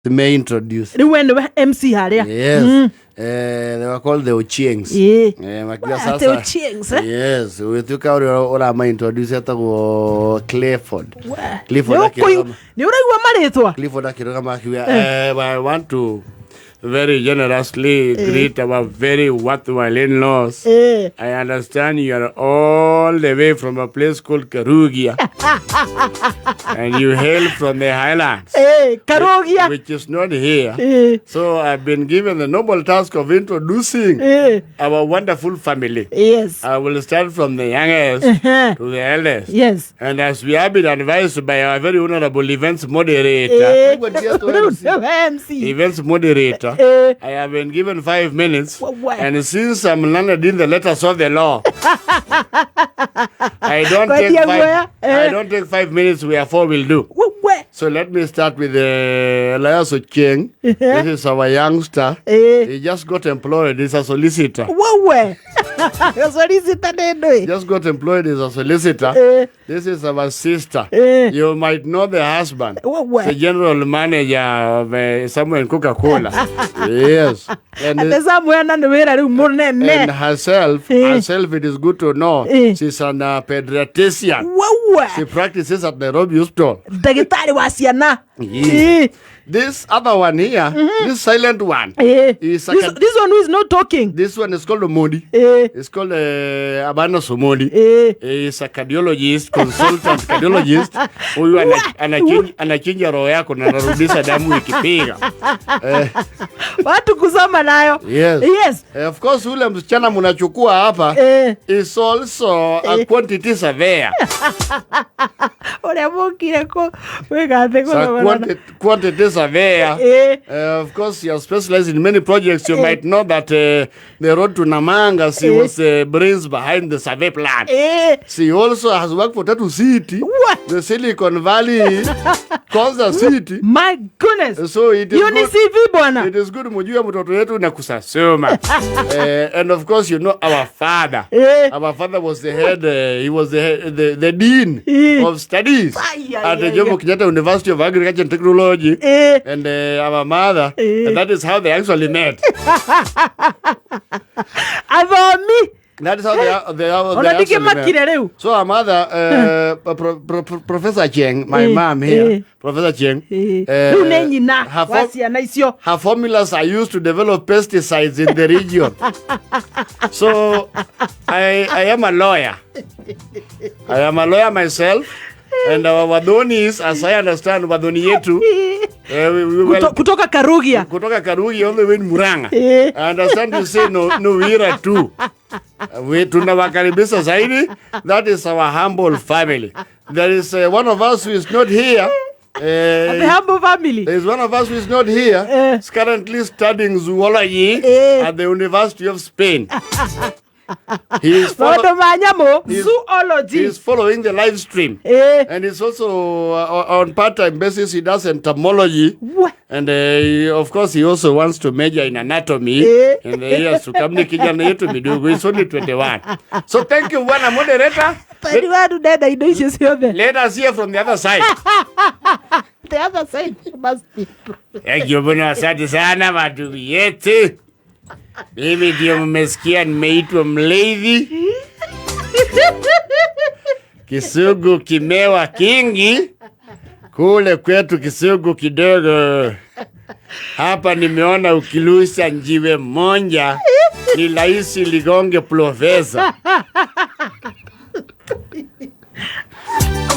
may introduce. They were MC haria. Yes. They were called the Ochiengs. The Ochiengs. Yes. We took out or my introduce at Clifford. Clifford I want to very generously greet our very worthwhile in-laws. I understand you are all the way from a place called Karugia. And you hail from the highlands. Karugia. Which is not here. So I've been given the noble task of introducing our wonderful family. Yes. I will start from the youngest to the eldest. Yes. And as we have been advised by our very honorable events moderator, events moderator, I have been given 5 minutes, and since I'm learned in the letters of the law, I don't take 5 minutes. Wherefore will do. So let me start with Elias Ochieng. This is our youngster. He just got employed as a solicitor. Just got employed as a solicitor. This is our sister. You might know the husband, the general manager of somewhere in Coca-Cola. Yes. And herself, it is good to know, she's an pediatrician. She practices at Nairobi Hospital. This other one here, this silent one, is this one who is not talking. This one is called Omodi. It's called Abana Somodi. He's a cardiologist, consultant cardiologist. Huyu anachinja roho yako na narudisha damu ikipiga. Watu kusoma nayo. Yes. Of course, ule msichana mnachukua hapa is also a quantity surveyor. Ole mukire ko wegate ko quantity surveyor. Of course, you are specialized in many projects. You might know that the road to Namanga, she was brains behind the survey plan. She also has worked for Tatu City, the Silicon Valley, Konza City. My goodness. So it is good. It is good mujua mtoto yetu na kusasoma. And of course, you know our father. Our father was the head. He was the dean of studies at the Jomo Kenyatta University of Agriculture and Technology. And our mother, and that is how they actually met. Athoni. That is how they actually met. So our mother, Professor Cheng, my mom here, Professor Cheng, her formulas are used to develop pesticides in the region. So I am a lawyer. I am a lawyer myself. And our Wadonis, as I understand, Wadoni yetu, kutoka Karugia. Kutoka Karugia, all the way in Muranga. I understand you say no wira too. We tunawakaribisha zaidi. That is our humble family. There is one of us who is not here. The humble family. There is one of us who is not here. Is currently studying zoology at the University of Spain. He is following the live stream. And he's also on part-time basis. He does entomology. And of course, he also wants to major in anatomy. In the years to come, he's only 21. So thank you, one moderator. Let us hear from the other side. The other side must be. Thank you, Bwana. Asante sana watu yetu. Mimi ndio mmesikia nimeitwa mlevi. Kisugu kimewa kingi. Kule kwetu kisugu kidogo. Hapa nimeona ukilusha njiwe monja. Ni laisi ligonge profesa.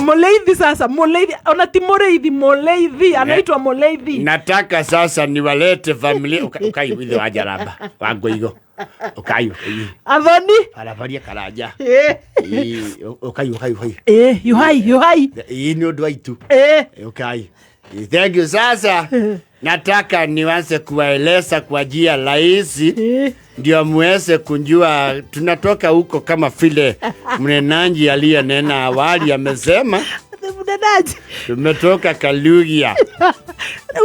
Moleithi sasa, moleithi, onati moleithi, anaitwa moleithi. Nataka sasa niwalete familia, ukayu hizo ajaraba, wango higo, ukayu. Athoni? Alafaria karaja. Ukayu. Yuhai. Ini odwaitu. Ukayu. Thank you sasa. Nataka niwanze kuwaeleza kwa njia rahisi ndio muweze kunjua tunatoka huko kama vile mnenaji aliyenena awali amesema. Mnenaji. Tumetoka Kalugia.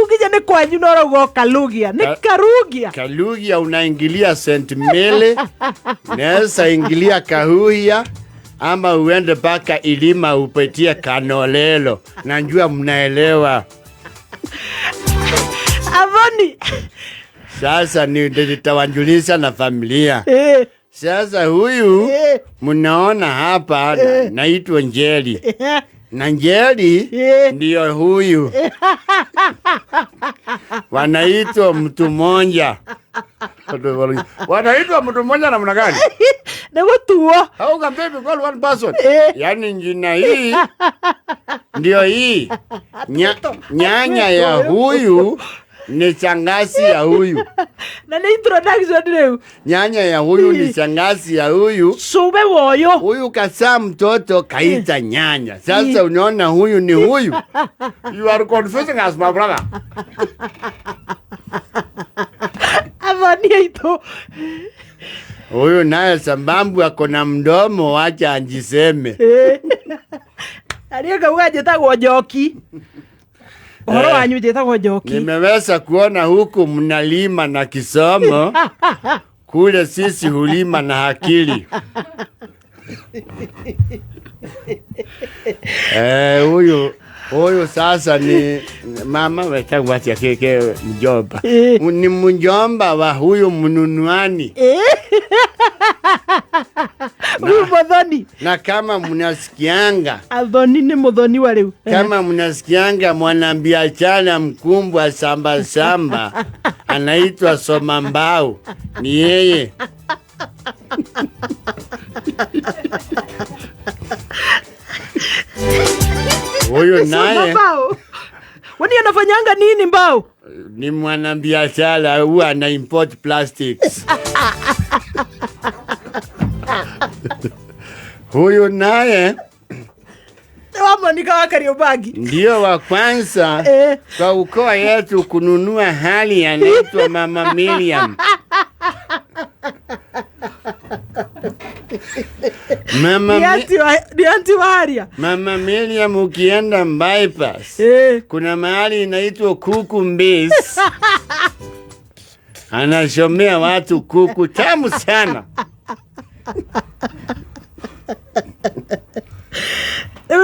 Ukija ni kwa jina rogo Kalugia. Ni Karugia. Kalugia unaingilia St. Mele. Unaweza ingilia Kahuia. Ama uende mpaka Ilima upitie Kanolelo. Najua mnaelewa. nini? Sasa nitawajulisha na familia. Sasa huyu mnaona hapa naitwa Njeri. Na Njeri ndio huyu. Wanaitwa mtu mmoja. Wanaitwa mtu mmoja namna gani? Nagutuo. How can they be called one person? Yaani jina hii ndio hii. Nyanya ya huyu ni shangazi ya huyu. Na ni introduction leo. Nyanya ya huyu ni shangazi ya huyu. Sube woyo. Huyu kasa mtoto kaita nyanya. Sasa unaona huyu ni huyu. You are confusing us, my brother. Athoni ito. Huyu naye sambambu ako na mdomo wacha anjiseme. Aliye kauga jetagwo Njoki. Horo wanyu jetagwo Njoki. Nimeweza kuona huku mnalima na kisomo. Kule sisi hulima na akili. Huyu sasa ni mama wetagwa wacha keke mjomba. Ni mjomba wa huyu mnunuani. Huyu Athoni. Na kama mnasikianga Athoni ni muthoni wa riu. Kama mnasikianga mwanabiashara mkumbwa samba anaitwa Somambao, ni yeye. Huyu naye wani anafanyanga nini Mbao? Ni mwanabiashara huwa ana import plastics. Huyu naye Monika wa Kariobangi ndio wa kwanza kwa ukoo yetu kununua hali anaitwa Mama Miriam. Mama Miriam ukienda bypass kuna mahali inaitwa kuku mbisi. Anashomea watu kuku tamu sana.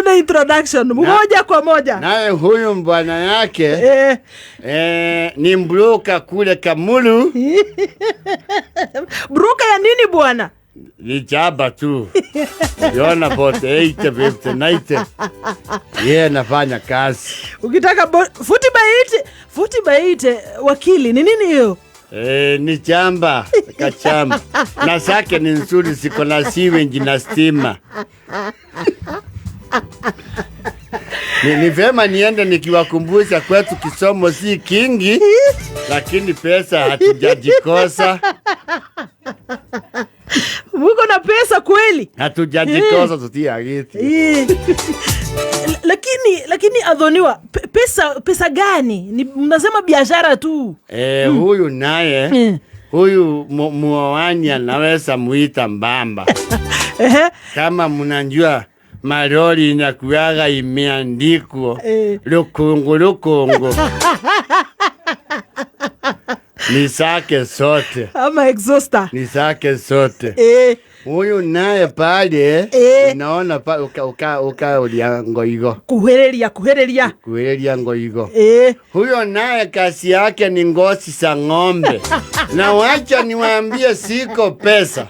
Una introduction moja kwa moja. Naye huyu mbwana yake ni mbruka kule Kamulu. Bruka ya nini bwana? Ni jaba tu. Yona bote 80 yeye anafanya kazi. Ukitaka futi baite wakili ni nini hiyo? Ni chamba, kachamba. Na sake ni nzuri, siko na siwenji na stima. Ni vema niende nikiwakumbusha kwetu kisomo si kingi, lakini pesa hatujajikosa. Muko na pesa kweli? Hatujajikosa tutia giti. Lakini Athoniwa, pesa gani? Mnasema biashara tu. Huyu naye, huyu muoani anaweza muita mbamba. Kama mnajua malori inakuwaga imeandikwa lukungu. Ni sake sote. Ama exhauster. Ni sake sote. Huyu naye pale naona pa uka uliangoigo. Kuhereria ngoigo. Huyo naye kazi yake ni ngozi za ng'ombe. Na wacha niwaambie siko pesa.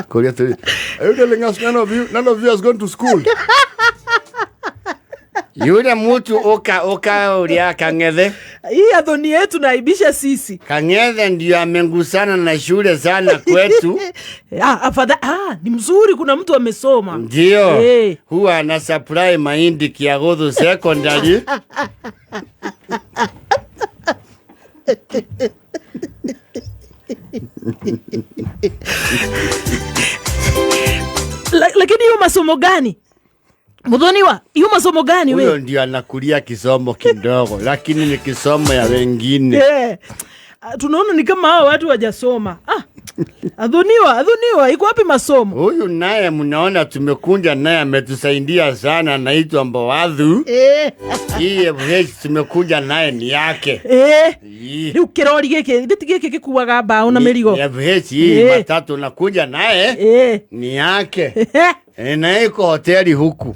Korea three. Are you telling us none of you has gone to school? Yule mtu oka ulia Kang'ethe. Hii Athoni yetu naibisha sisi. Kang'ethe ndio amengusana na shule sana kwetu. Ni mzuri, kuna mtu amesoma. Ndio. Huwa ana supply mahindi Kiagodho secondary. Lakini hiyo masomo gani? Mudhoniwa, hiyo masomo gani wewe? Huyo ndio anakulia kisomo kidogo, lakini ni kisomo ya wengine. Tunaona ni kama hao watu wajasoma. Athoniwa, iko wapi masomo? Huyu naye mnaona tumekunja naye ametusaidia sana, anaitwa Mbowadhu. Hii tumekunja naye ni yake. Ni kirori giki kikuwaga mbao na mirigo. Hii matatu nakuja naye ni yake. Na iko hoteli huku.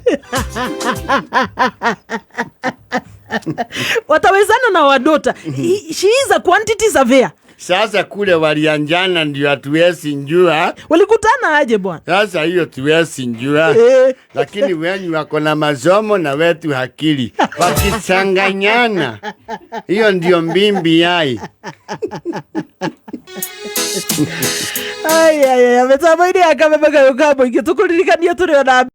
Watawezana na Wadota. She is a quantity surveyor. Sasa kule walianjana ndio hatuwezi njua. Walikutana aje bwana? Sasa hiyo tuwezi njua. Lakini wenyu wako na masomo na wetu akili. Wakichanganyana. Hiyo ndio mbimbi yai. Ay, ametamaini akamebeka yukabo. Ingetukuririkania turi ona